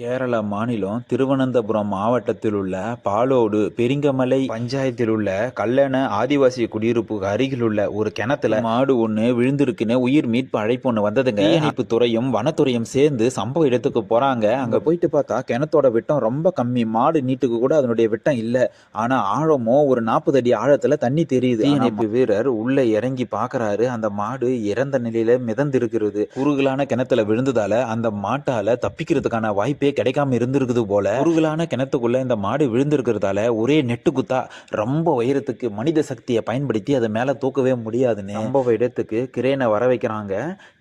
கேரள மாநிலம் திருவனந்தபுரம் மாவட்டத்தில் உள்ள பாலோடு பெரிங்கமலை பஞ்சாயத்தில் உள்ள கல்லண ஆதிவாசி குடியிருப்புக்கு அருகில் உள்ள ஒரு கிணத்துல மாடு ஒண்ணு விழுந்திருக்குன்னு உயிர் மீட்பு அழைப்பு ஒண்ணு வந்ததுங்க. தீயணைப்பு துறையும் வனத்துறையும் சேர்ந்து சம்பவ இடத்துக்கு போறாங்க. அங்க போயிட்டு பார்த்தா கிணத்தோட விட்டம் ரொம்ப கம்மி. மாடு நீட்டுக்கு கூட அதனுடைய விட்டம் இல்ல. ஆனா ஆழமோ ஒரு 40 அடி ஆழத்துல தண்ணி தெரியுது. தீயணைப்பு வீரர் உள்ள இறங்கி பாக்குறாரு. அந்த மாடு இறந்த நிலையில மிதந்து இருக்கிறது. குறுகலான கிணத்துல விழுந்ததால அந்த மாட்டால தப்பிக்கிறதுக்கான வாய்ப்பே கிடைக்காம இருந்திருக்குது போல. குறுகலான கிணத்துக்குள்ள இந்த மாடு விழுந்திருக்கிறதால ஒரே நெட்டு குத்தா ரொம்ப உயரத்துக்கு மனித சக்தியை பயன்படுத்தி அதை மேல தூக்கவே முடியாதுன்னு சம்பவ இடத்துக்கு கிரேனை வர வைக்கிறாங்க.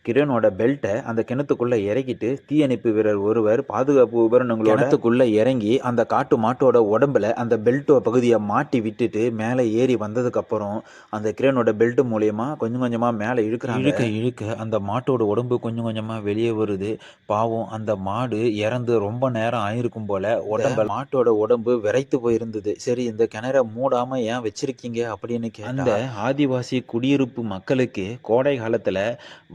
கிரேனோட பெல்ட்டை அந்த கிணத்துக்குள்ள இறக்கிட்டு தீயணைப்பு வீரர் ஒருவர் பாதுகாப்பு உபகரணங்களோட கிணத்துக்குள்ள இறங்கி அந்த காட்டு மாட்டோட உடம்புல அந்த பெல்ட்டோ பகுதியை மாட்டி விட்டுட்டு மேலே ஏறி வந்ததுக்கு அப்புறம் அந்த கிரேனோட பெல்ட் மூலியமா கொஞ்சம் கொஞ்சமா மேலே இழுக்கிறாங்க. இழுக்க இழுக்க அந்த மாட்டோட உடம்பு கொஞ்சம் கொஞ்சமா வெளியே வருது. பாவம் அந்த மாடு இறந்து ரொம்ப நேரம் ஆயிருக்கும் போல. மாட்டோட உடம்பு விரைத்து போயிருந்தது. சரி, இந்த கிணற மூடாம ஏன் வச்சிருக்கீங்க அப்படின்னு அந்த ஆதிவாசி குடியிருப்பு மக்களுக்கு கோடை காலத்துல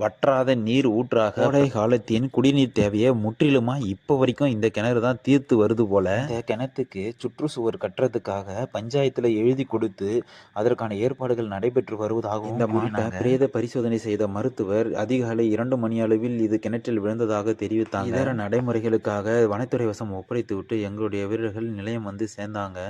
வற்றாத நீர் ஊற்றாக கோடை காலத்தின் குடிநீர் தேவையை முற்றிலுமா இப்ப வரைக்கும் இந்த கிணறு தான் தீர்த்து வருது போல. இந்த கிணத்துக்கு சுற்றுச்சுவர் கட்டுறதுக்காக பஞ்சாயத்துல எழுதி கொடுத்து அதற்கான ஏற்பாடுகள் நடைபெற்று வருவதாகவும் இந்த மாட்டை பிரேத பரிசோதனை செய்த மருத்துவர் அதிகாலை 2 மணி அளவில் இது கிணற்றில் விழுந்ததாக தெரிவித்தாங்க. இதர நடைமுறைகளுக்காக வனத்துறை வசம் ஒப்படைத்து விட்டு எங்களுடைய வீரர்கள் நிலையம் வந்து சேர்ந்தாங்க.